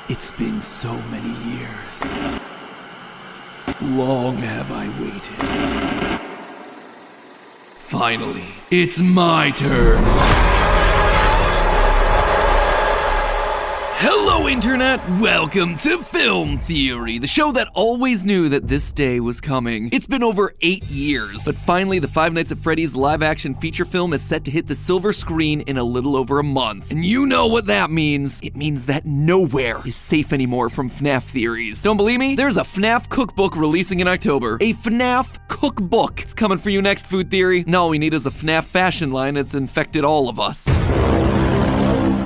It's been so many years. Long have I waited. Finally, it's my turn. Hello, Internet! Welcome to Film Theory, the show that always knew that this day was coming. It's been over 8 years, but finally the Five Nights at Freddy's live-action feature film is set to hit the silver screen in a little over a month. And you know what that means. It means that nowhere is safe anymore from Fnaf theories. Don't believe me? There's a Fnaf cookbook releasing in October. A Fnaf cookbook. It's coming for you next, Food Theory. And all we need is a Fnaf fashion line that's infected all of us.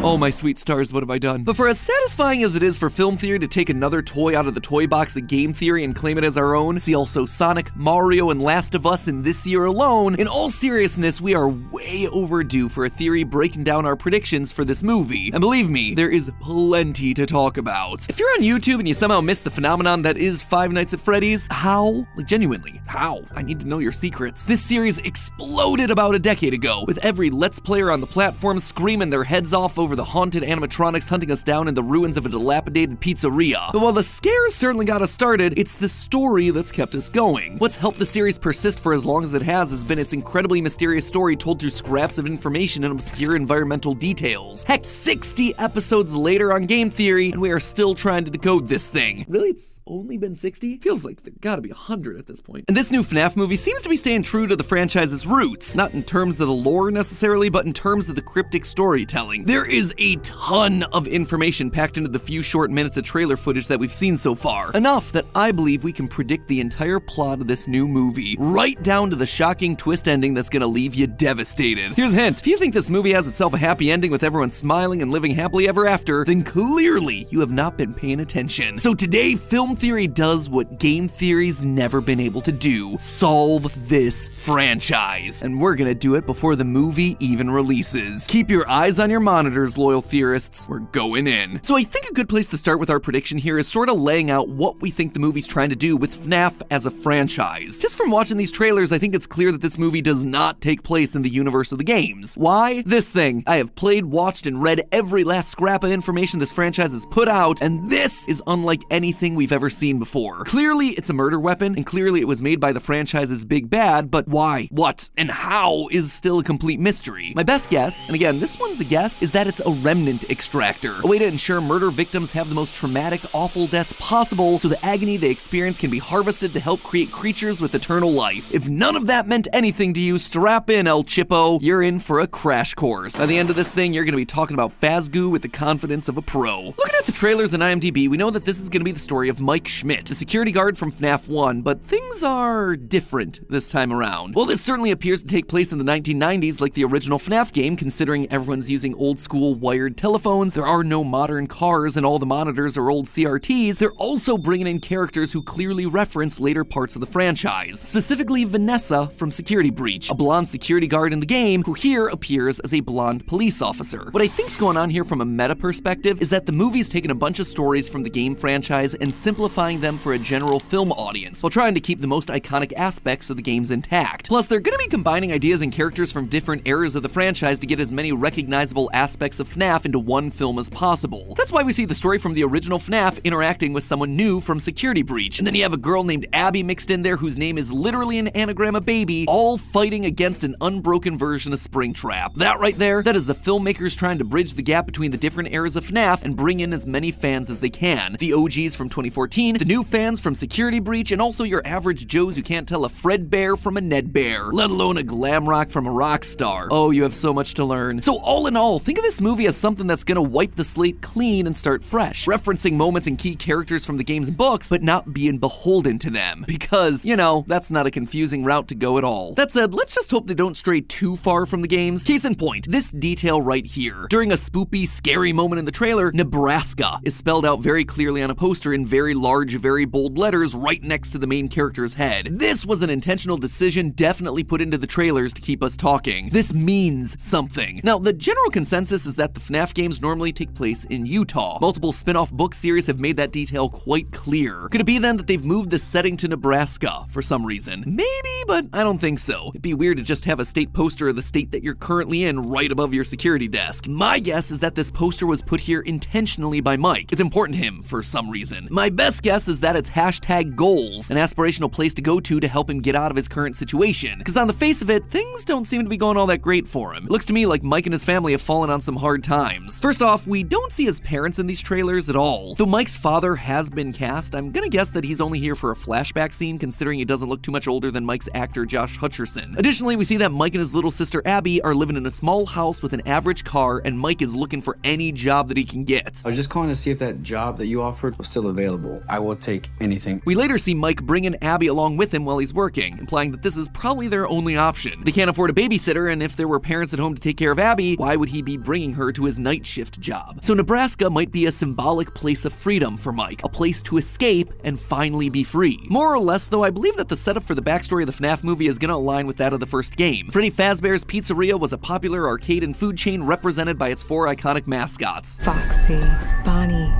Oh, my sweet stars, what have I done? But for as satisfying as it is for Film Theory to take another toy out of the toy box of Game Theory and claim it as our own, see also Sonic, Mario, and Last of Us in this year alone, in all seriousness, we are way overdue for a theory breaking down our predictions for this movie. And believe me, there is plenty to talk about. If you're on YouTube and you somehow missed the phenomenon that is Five Nights at Freddy's, how? Like, genuinely, how? I need to know your secrets. This series exploded about a decade ago, with every Let's Player on the platform screaming their heads off over the haunted animatronics hunting us down in the ruins of a dilapidated pizzeria. But while the scares certainly got us started, it's the story that's kept us going. What's helped the series persist for as long as it has been its incredibly mysterious story told through scraps of information and obscure environmental details. Heck, 60 episodes later on Game Theory, and we are still trying to decode this thing. Really? It's only been 60? Feels like there gotta be 100 at this point. And this new Fnaf movie seems to be staying true to the franchise's roots, not in terms of the lore necessarily, but in terms of the cryptic storytelling. There is a ton of information packed into the few short minutes of trailer footage that we've seen so far. Enough that I believe we can predict the entire plot of this new movie, right down to the shocking twist ending that's gonna leave you devastated. Here's a hint. If you think this movie has itself a happy ending with everyone smiling and living happily ever after, then clearly you have not been paying attention. So today, Film Theory does what Game Theory's never been able to do: solve this franchise. And we're gonna do it before the movie even releases. Keep your eyes on your monitors, loyal theorists. We're going in. So I think a good place to start with our prediction here is sort of laying out what we think the movie's trying to do with Fnaf as a franchise. Just from watching these trailers, I think it's clear that this movie does not take place in the universe of the games. Why? This thing. I have played, watched, and read every last scrap of information this franchise has put out, and this is unlike anything we've ever seen before. Clearly, it's a murder weapon, and clearly it was made by the franchise's big bad, but why, what, and how is still a complete mystery. My best guess, and again, this one's a guess, is that it's a remnant extractor, a way to ensure murder victims have the most traumatic, awful death possible so the agony they experience can be harvested to help create creatures with eternal life. If none of that meant anything to you, strap in, El Chippo. You're in for a crash course. By the end of this thing, you're gonna be talking about Fazgoo with the confidence of a pro. Looking at the trailers and IMDb, we know that this is gonna be the story of Mike Schmidt, the security guard from Fnaf 1, but things are different this time around. Well, this certainly appears to take place in the 1990s like the original Fnaf game, considering everyone's using old school wired telephones, there are no modern cars, and all the monitors are old CRTs. They're also bringing in characters who clearly reference later parts of the franchise, specifically Vanessa from Security Breach, a blonde security guard in the game who here appears as a blonde police officer. What I think's going on here from a meta perspective is that the movie's taken a bunch of stories from the game franchise and simplifying them for a general film audience, while trying to keep the most iconic aspects of the games intact. Plus, they're gonna be combining ideas and characters from different eras of the franchise to get as many recognizable aspects of Fnaf into one film as possible. That's why we see the story from the original Fnaf interacting with someone new from Security Breach, and then you have a girl named Abby mixed in there whose name is literally an anagram of baby, all fighting against an unbroken version of Springtrap. That right there, that is the filmmakers trying to bridge the gap between the different eras of Fnaf and bring in as many fans as they can. The OGs from 2014, the new fans from Security Breach, and also your average Joes who can't tell a Fred Bear from a Ned Bear, let alone a glam rock from a rock star. Oh, you have so much to learn. So all in all, think of this movie as something that's gonna wipe the slate clean and start fresh, referencing moments and key characters from the games and books, but not being beholden to them, because, you know, that's not a confusing route to go at all. That said, let's just hope they don't stray too far from the games. Case in point, this detail right here. During a spoopy, scary moment in the trailer, Nebraska is spelled out very clearly on a poster in very large, very bold letters right next to the main character's head. This was an intentional decision definitely put into the trailers to keep us talking. This means something. Now, the general consensus is is that the Fnaf games normally take place in Utah. Multiple spin-off book series have made that detail quite clear. Could it be then that they've moved the setting to Nebraska for some reason? Maybe, but I don't think so. It'd be weird to just have a state poster of the state that you're currently in right above your security desk. My guess is that this poster was put here intentionally by Mike. It's important to him for some reason. My best guess is that it's hashtag goals, an aspirational place to go to help him get out of his current situation. Because on the face of it, things don't seem to be going all that great for him. It looks to me like Mike and his family have fallen on some hard times. First off, we don't see his parents in these trailers at all. Though Mike's father has been cast, I'm gonna guess that he's only here for a flashback scene, considering he doesn't look too much older than Mike's actor Josh Hutcherson. Additionally, we see that Mike and his little sister Abby are living in a small house with an average car, and Mike is looking for any job that he can get. I was just calling to see if that job that you offered was still available. I will take anything. We later see Mike bringing Abby along with him while he's working, implying that this is probably their only option. They can't afford a babysitter, and if there were parents at home to take care of Abby, why would he be bringing her to his night shift job? So Nebraska might be a symbolic place of freedom for Mike, a place to escape and finally be free. More or less, though, I believe that the setup for the backstory of the Fnaf movie is gonna align with that of the first game. Freddy Fazbear's Pizzeria was a popular arcade and food chain represented by its 4 iconic mascots: Foxy, Bonnie,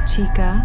Chica,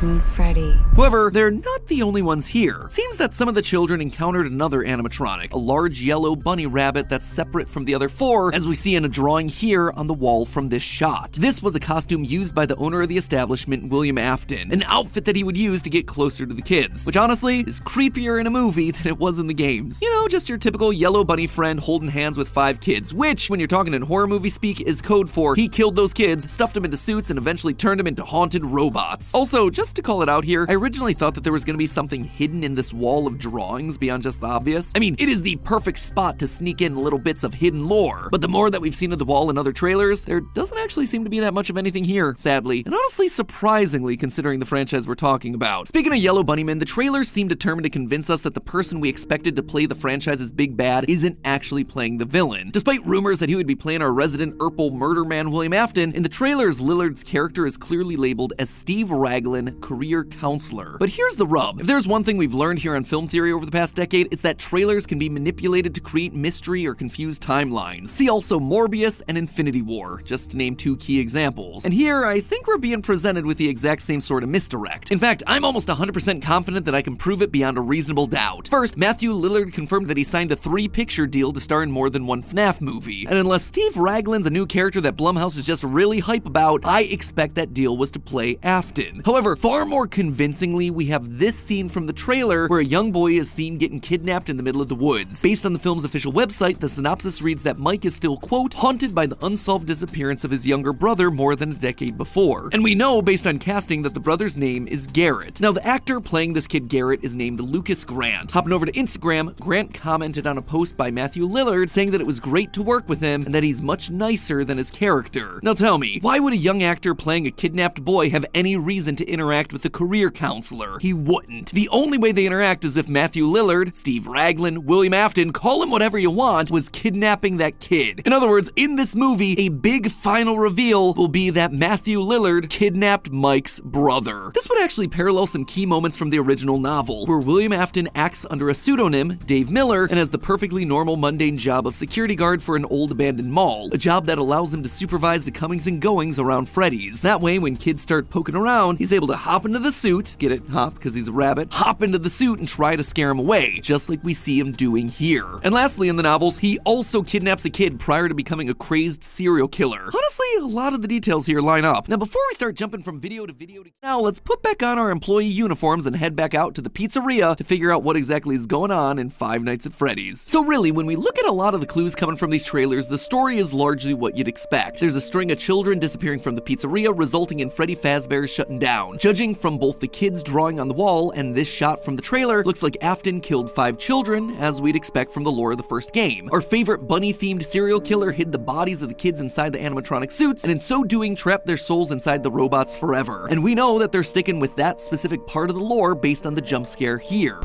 and Freddy. However, they're not the only ones here. It seems that some of the children encountered another animatronic, a large yellow bunny rabbit that's separate from the other 4, as we see in a drawing here on the wall from this shot. This was a costume used by the owner of the establishment, William Afton, an outfit that he would use to get closer to the kids, which honestly is creepier in a movie than it was in the games. You know, just your typical yellow bunny friend holding hands with 5 kids, which, when you're talking in horror movie speak, is code for he killed those kids, stuffed them into suits, and eventually turned them into haunted robots. Also, just to call it out here, I originally thought that there was going to be something hidden in this wall of drawings beyond just the obvious. I mean, it is the perfect spot to sneak in little bits of hidden lore, but the more that we've seen of the wall in other trailers, there doesn't actually seem to be that much of anything here, sadly, and honestly surprisingly considering the franchise we're talking about. Speaking of Yellow Bunnymen, the trailers seem determined to convince us that the person we expected to play the franchise's big bad isn't actually playing the villain. Despite rumors that he would be playing our resident Urkel murder man William Afton, in the trailers Lillard's character is clearly labeled as Steve Raglan, career counselor. But here's the rub. If there's one thing we've learned here on film theory over the past decade, it's that trailers can be manipulated to create mystery or confuse timelines. See also Morbius and Infinity War, just to name 2 key examples. And here, I think we're being presented with the exact same sort of misdirect. In fact, I'm almost 100% confident that I can prove it beyond a reasonable doubt. First, Matthew Lillard confirmed that he signed a 3-picture deal to star in more than one Fnaf movie. And unless Steve Raglan's a new character that Blumhouse is just really hype about, I expect that deal was to play Afton. However, far more convincingly, we have this scene from the trailer where a young boy is seen getting kidnapped in the middle of the woods. Based on the film's official website, the synopsis reads that Mike is still, quote, haunted by the unsolved disappearance of his younger brother more than a decade before. And we know, based on casting, that the brother's name is Garrett. Now, the actor playing this kid Garrett is named Lucas Grant. Hopping over to Instagram, Grant commented on a post by Matthew Lillard saying that it was great to work with him and that he's much nicer than his character. Now tell me, why would a young actor playing a kidnapped boy have any reason to interact with a career counselor? He wouldn't. The only way they interact is if Matthew Lillard, Steve Raglan, William Afton, call him whatever you want, was kidnapping that kid. In other words, in this movie, a big final reveal will be that Matthew Lillard kidnapped Mike's brother. This would actually parallel some key moments from the original novel, where William Afton acts under a pseudonym, Dave Miller, and has the perfectly normal mundane job of security guard for an old abandoned mall, a job that allows him to supervise the comings and goings around Freddy's. That way, when kids start poking around, he's able to hop into the suit, get it, hop, because he's a rabbit, hop into the suit and try to scare him away, just like we see him doing here. And lastly, in the novels, he also kidnaps a kid prior to becoming a crazed serial killer. Honestly, a lot of the details here line up. Now, before we start jumping from video to video, now let's put back on our employee uniforms and head back out to the pizzeria to figure out what exactly is going on in Five Nights at Freddy's. So really, when we look at a lot of the clues coming from these trailers, the story is largely what you'd expect. There's a string of children disappearing from the pizzeria, resulting in Freddy Fazbear shutting down. Judging from both the kids drawing on the wall and this shot from the trailer, looks like Afton killed 5 children, as we'd expect from the lore of the first game. Our favorite bunny-themed serial killer hid the bodies of the kids inside the animatronic suits, and in so doing trapped their souls inside the robots forever. And we know that they're sticking with that specific part of the lore based on the jump scare here.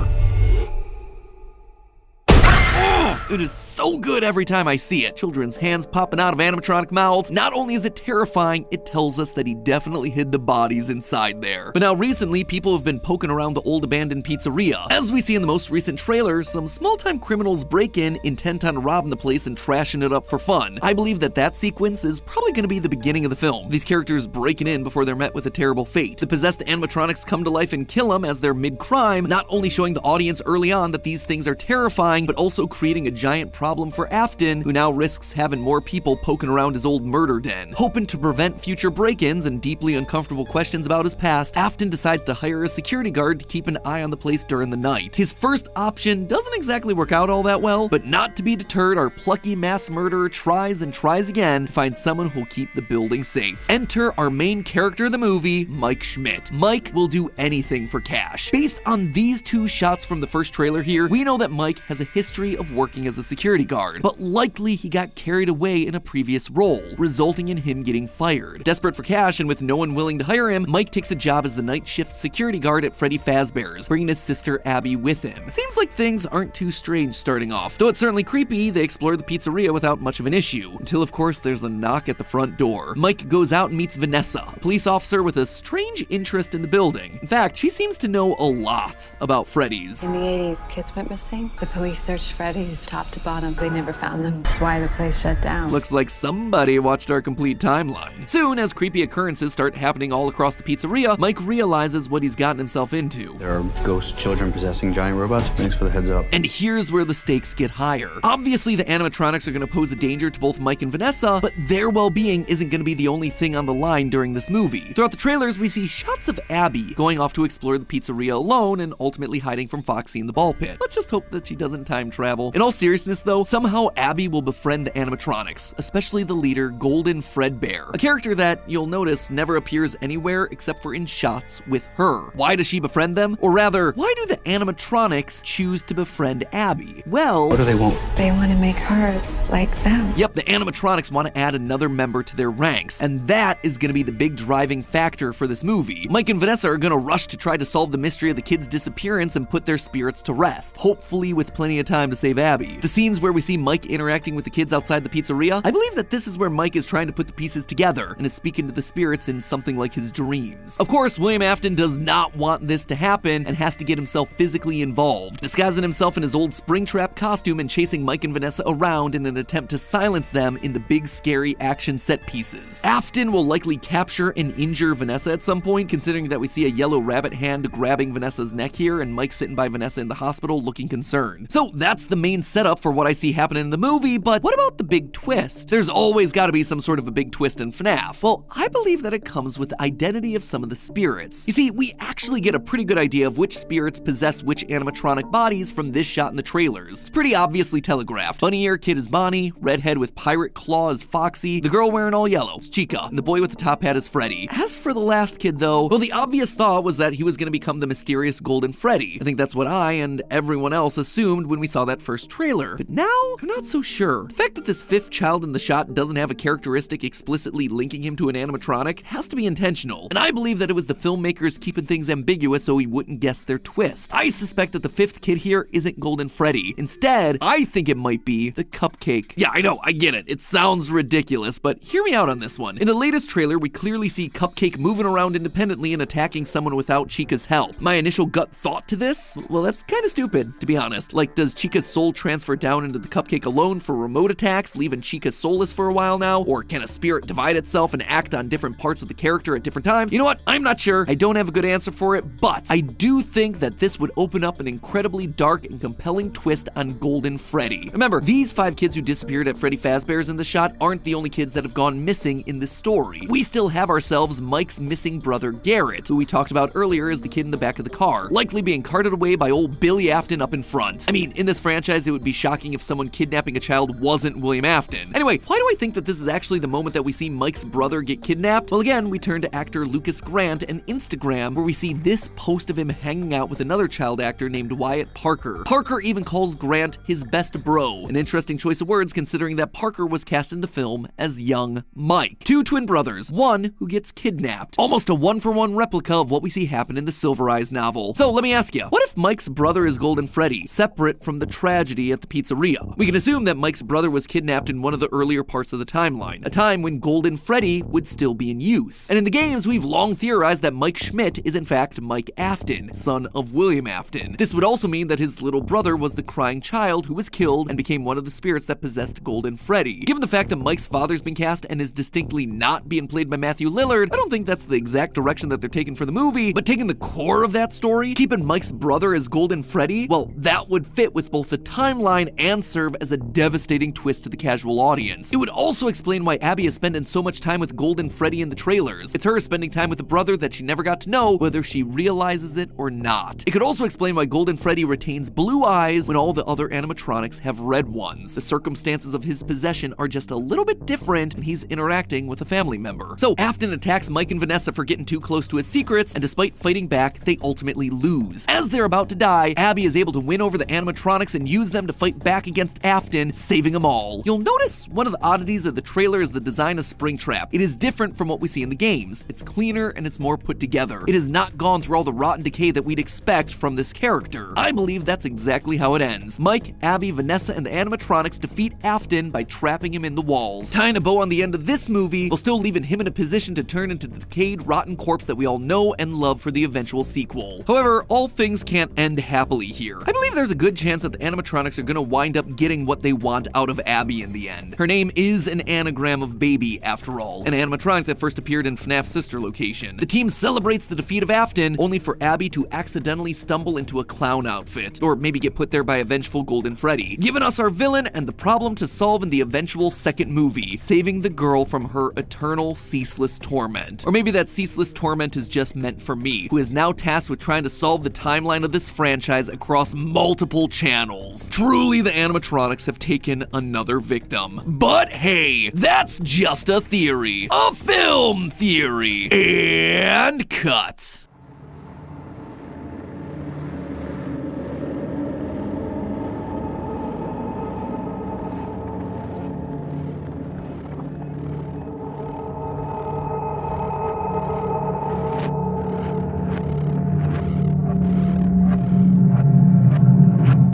It is so good every time I see it. Children's hands popping out of animatronic mouths. Not only is it terrifying, it tells us that he definitely hid the bodies inside there. But now recently, people have been poking around the old abandoned pizzeria. As we see in the most recent trailer, some small-time criminals break in, intent on robbing the place and trashing it up for fun. I believe that sequence is probably going to be the beginning of the film. These characters breaking in before they're met with a terrible fate. The possessed animatronics come to life and kill them as they're mid-crime, not only showing the audience early on that these things are terrifying, but also creating a giant problem for Afton, who now risks having more people poking around his old murder den. Hoping to prevent future break-ins and deeply uncomfortable questions about his past, Afton decides to hire a security guard to keep an eye on the place during the night. His first option doesn't exactly work out all that well, but not to be deterred, our plucky mass murderer tries and tries again to find someone who'll keep the building safe. Enter our main character of the movie, Mike Schmidt. Mike will do anything for cash. Based on these two shots from the first trailer here, we know that Mike has a history of working as a security guard, but likely he got carried away in a previous role, resulting in him getting fired. Desperate for cash and with no one willing to hire him, Mike takes a job as the night shift security guard at Freddy Fazbear's, bringing his sister Abby with him. Seems like things aren't too strange starting off. Though it's certainly creepy, they explore the pizzeria without much of an issue, until of course there's a knock at the front door. Mike goes out and meets Vanessa, a police officer with a strange interest in the building. In fact, she seems to know a lot about Freddy's. In the 80s, kids went missing. The police searched Freddy's top to bottom. They never found them. That's why the place shut down. Looks like somebody watched our complete timeline. Soon, as creepy occurrences start happening all across the pizzeria, Mike realizes what he's gotten himself into. There are ghost children possessing giant robots. Thanks for the heads up. And here's where the stakes get higher. Obviously, the animatronics are going to pose a danger to both Mike and Vanessa, but their well-being isn't going to be the only thing on the line during this movie. Throughout the trailers, we see shots of Abby going off to explore the pizzeria alone and ultimately hiding from Foxy in the ball pit. Let's just hope that she doesn't time travel. In all seriousness though, somehow Abby will befriend the animatronics, especially the leader, Golden Fredbear, a character that, you'll notice, never appears anywhere except for in shots with her. Why does she befriend them? Or rather, why do the animatronics choose to befriend Abby? Well, What do they want? They want to make her like them. Yep, the animatronics want to add another member to their ranks, and that is going to be the big driving factor for this movie. Mike and Vanessa are going to rush to try to solve the mystery of the kids' disappearance and put their spirits to rest, hopefully with plenty of time to save Abby. The scenes where we see Mike interacting with the kids outside the pizzeria, I believe that this is where Mike is trying to put the pieces together and is speaking to the spirits in something like his dreams. Of course, William Afton does not want this to happen and has to get himself physically involved, disguising himself in his old Springtrap costume and chasing Mike and Vanessa around in an attempt to silence them in the big scary action set pieces. Afton will likely capture and injure Vanessa at some point, considering that we see a yellow rabbit hand grabbing Vanessa's neck here and Mike sitting by Vanessa in the hospital looking concerned. So that's the main setup for what I see happening in the movie, but what about the big twist? There's always got to be some sort of a big twist in Fnaf. Well, I believe that it comes with the identity of some of the spirits. You see, we actually get a pretty good idea of which spirits possess which animatronic bodies from this shot in the trailers. It's pretty obviously telegraphed. Bunny ear kid is Bonnie, redhead with pirate claw is Foxy, the girl wearing all yellow is Chica, and the boy with the top hat is Freddy. As for the last kid though, well, the obvious thought was that he was going to become the mysterious Golden Freddy. I think that's what I and everyone else assumed when we saw that first trailer. But now, I'm not so sure. The fact that this fifth child in the shot doesn't have a characteristic explicitly linking him to an animatronic has to be intentional. And I believe that it was the filmmakers keeping things ambiguous so he wouldn't guess their twist. I suspect that the fifth kid here isn't Golden Freddy. Instead, I think it might be the Cupcake. Yeah, I know, I get it. It sounds ridiculous, but hear me out on this one. In the latest trailer, we clearly see Cupcake moving around independently and attacking someone without Chica's help. My initial gut thought to this? Well, that's kind of stupid, to be honest. Like, does Chica's soul transfer down into the Cupcake alone for remote attacks, leaving Chica soulless for a while now? Or can a spirit divide itself and act on different parts of the character at different times? You know what? I'm not sure. I don't have a good answer for it, but I do think that this would open up an incredibly dark and compelling twist on Golden Freddy. Remember, these 5 kids who disappeared at Freddy Fazbear's in the shot aren't the only kids that have gone missing in this story. We still have ourselves Mike's missing brother Garrett, who we talked about earlier as the kid in the back of the car, likely being carted away by old Billy Afton up in front. I mean, in this franchise, it would be shocking if someone kidnapping a child wasn't William Afton. Anyway, why do I think that this is actually the moment that we see Mike's brother get kidnapped? Well, again, we turn to actor Lucas Grant and Instagram, where we see this post of him hanging out with another child actor named Wyatt Parker. Parker even calls Grant his best bro, an interesting choice of words considering that Parker was cast in the film as young Mike. 2 twin brothers, one who gets kidnapped. Almost a one-for-one replica of what we see happen in the Silver Eyes novel. So let me ask you, what if Mike's brother is Golden Freddy, separate from the tragedy Freddy at the pizzeria. We can assume that Mike's brother was kidnapped in one of the earlier parts of the timeline, a time when Golden Freddy would still be in use. And in the games, we've long theorized that Mike Schmidt is in fact Mike Afton, son of William Afton. This would also mean that his little brother was the crying child who was killed and became one of the spirits that possessed Golden Freddy. Given the fact that Mike's father's been cast and is distinctly not being played by Matthew Lillard, I don't think that's the exact direction that they're taking for the movie, but taking the core of that story, keeping Mike's brother as Golden Freddy, well, that would fit with both the timeline and serve as a devastating twist to the casual audience. It would also explain why Abby is spending so much time with Golden Freddy in the trailers. It's her spending time with a brother that she never got to know, whether she realizes it or not. It could also explain why Golden Freddy retains blue eyes when all the other animatronics have red ones. The circumstances of his possession are just a little bit different and he's interacting with a family member. So Afton attacks Mike and Vanessa for getting too close to his secrets, and despite fighting back, they ultimately lose. As they're about to die, Abby is able to win over the animatronics and use them to fight back against Afton, saving them all. You'll notice one of the oddities of the trailer is the design of Springtrap. It is different from what we see in the games. It's cleaner and it's more put together. It has not gone through all the rotten decay that we'd expect from this character. I believe that's exactly how it ends. Mike, Abby, Vanessa, and the animatronics defeat Afton by trapping him in the walls, tying a bow on the end of this movie while still leaving him in a position to turn into the decayed, rotten corpse that we all know and love for the eventual sequel. However, all things can't end happily here. I believe there's a good chance that the animatronics are gonna wind up getting what they want out of Abby in the end. Her name is an anagram of baby, after all, an animatronic that first appeared in Fnaf's sister location. The team celebrates the defeat of Afton, only for Abby to accidentally stumble into a clown outfit, or maybe get put there by a vengeful Golden Freddy, giving us our villain and the problem to solve in the eventual second movie, saving the girl from her eternal, ceaseless torment. Or maybe that ceaseless torment is just meant for me, who is now tasked with trying to solve the timeline of this franchise across multiple channels. Truly, the animatronics have taken another victim. But hey, that's just a theory. A film theory. And cut.